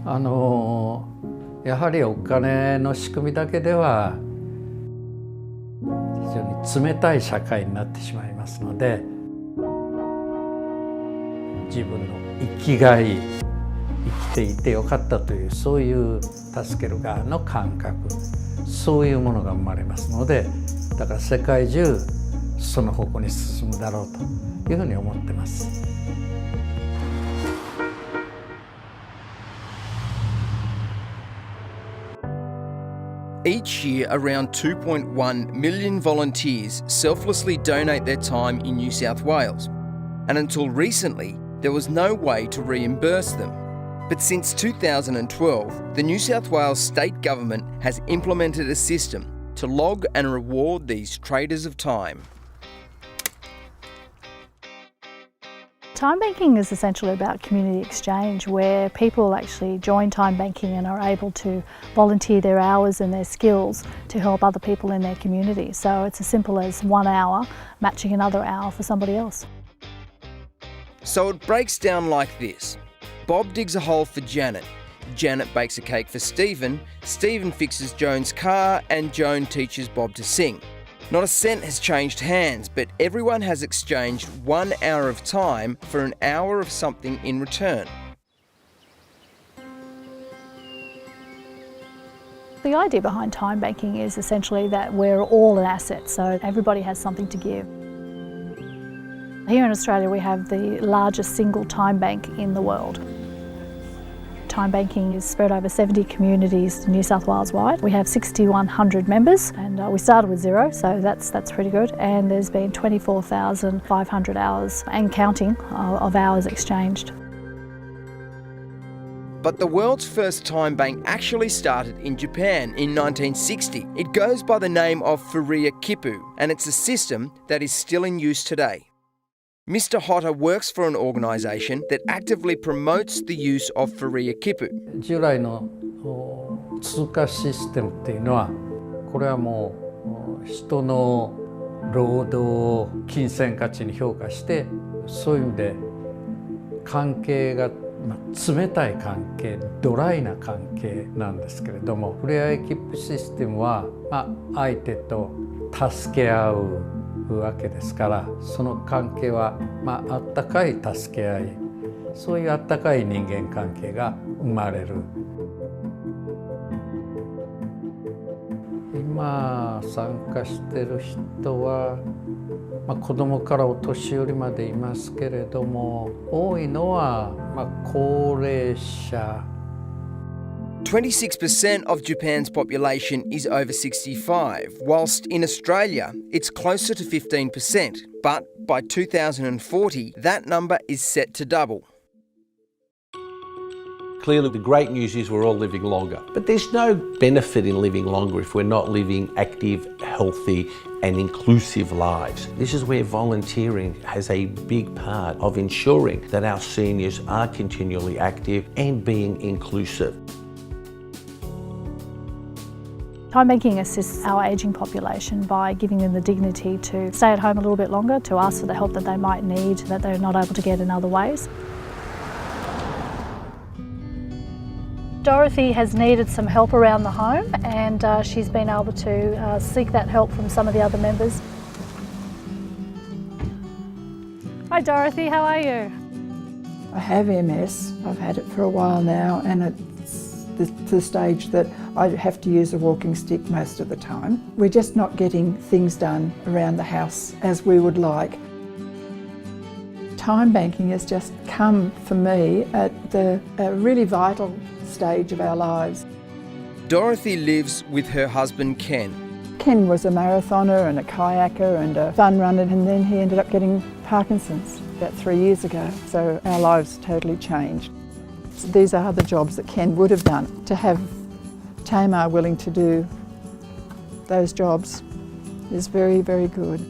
やはりお金の仕組みだけでは非常に冷たい社会になってしまいますので、自分の生きがい、生きていてよかったという、そういう助ける側の感覚、そういうものが生まれますので、だから世界中その方向に進むだろうというふうに思ってます。Each year, around 2.1 million volunteers selflessly donate their time in New South Wales. And until recently, there was no way to reimburse them. But since 2012, the New South Wales state government has implemented a system to log and reward these traders of time. Time banking is essentially about community exchange, where people actually join time banking and are able to volunteer their hours and their skills to help other people in their community. So it's as simple as 1 hour matching another hour for somebody else. So it breaks down like this. Bob digs a hole for Janet. Janet bakes a cake for Stephen. Stephen fixes Joan's car, and Joan teaches Bob to sing. Not a cent has changed hands, but everyone has exchanged 1 hour of time for an hour of something in return. The idea behind time banking is essentially that we're all an asset, so everybody has something to give. Here in Australia, we have the largest single time bank in the world. Time banking is spread over 70 communities New South Wales wide. We have 6,100 members, and we started with 0, so that's pretty good. And there's been 24,500 hours and counting of hours exchanged. But the world's first time bank actually started in Japan in 1960. It goes by the name of Furia Kipu, and it's a system that is still in use today. Mr. Hotter works for an organisation that actively promotes the use of Furia Kipu. 従来の通貨システムっていうのは、これはもう人の労働を金銭価値に評価して、そういう意味で関係が冷たい関係、ドライな関係なんですけれども、フレアエキップシステムは、相手と助け合うわけですから、その関係は、あったかい助け合い、そういうあったかい人間関係が生まれる。今参加してる人は、子供からお年寄りまでいますけれども、多いのは、高齢者。26% of Japan's population is over 65, whilst in Australia it's closer to 15%. But by 2040, that number is set to double. Clearly, the great news is we're all living longer. But there's no benefit in living longer if we're not living active, healthy and inclusive lives. This is where volunteering has a big part of ensuring that our seniors are continually active and being inclusive. Time banking assists our ageing population by giving them the dignity to stay at home a little bit longer, to ask for the help that they might need, that they're not able to get in other ways. Dorothy has needed some help around the home, and she's been able to seek that help from some of the other members. Hi Dorothy, how are you? I have MS. I've had it for a while now, and it's to the stage that I have to use a walking stick most of the time. We're just not getting things done around the house as we would like. Time banking has just come for me at a really vital stage of our lives. Dorothy lives with her husband Ken. Ken was a marathoner and a kayaker and a fun runner, and then he ended up getting Parkinson's about 3 years ago, so our lives totally changed. These are the jobs that Ken would have done. To have Tamar willing to do those jobs is very, very good.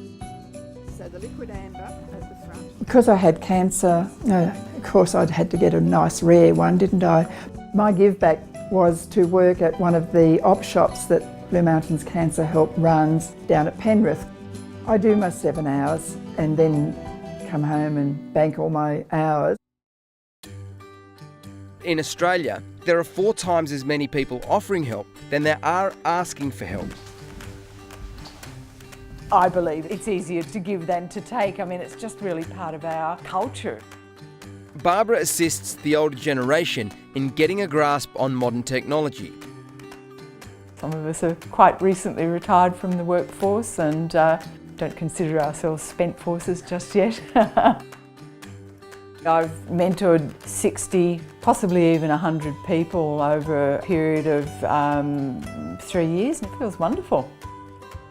So the liquid amber at the front. Because I had cancer, of course I'd had to get a nice rare one, didn't I? My give back was to work at one of the op shops that Blue Mountains Cancer Help runs down at Penrith. I do my 7 hours and then come home and bank all my hours. In Australia, there are 4 times as many people offering help than there are asking for help. I believe it's easier to give than to take. I mean, it's just really part of our culture. Barbara assists the older generation in getting a grasp on modern technology. Some of us are quite recently retired from the workforce and don't consider ourselves spent forces just yet. I've mentored 60, possibly even 100 people over a period of 3 years, and it feels wonderful.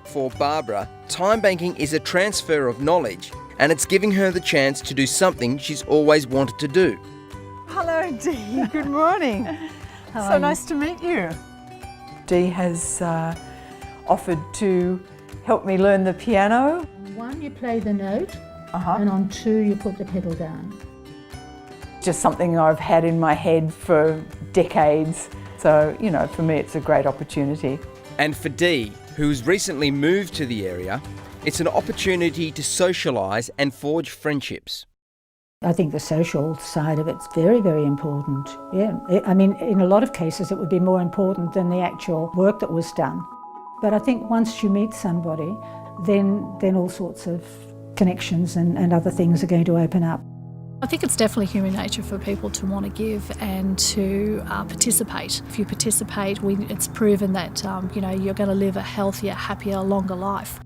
For Barbara, time banking is a transfer of knowledge, and it's giving her the chance to do something she's always wanted to do. Hello Dee, good morning. How So are nice to meet you. Dee has offered to help me learn the piano. On 1 you play the note, Uh-huh. and on 2 you put the pedal down. Just something I've had in my head for decades. So, you know, for me it's a great opportunity. And for Dee, who's recently moved to the area, it's an opportunity to socialise and forge friendships. I think the social side of it's very, very important. Yeah, I mean, in a lot of cases it would be more important than the actual work that was done. But I think once you meet somebody, then all sorts of connections and other things are going to open up. I think it's definitely human nature for people to want to give and to participate. If you participate, it's proven that you're going to live a healthier, happier, longer life.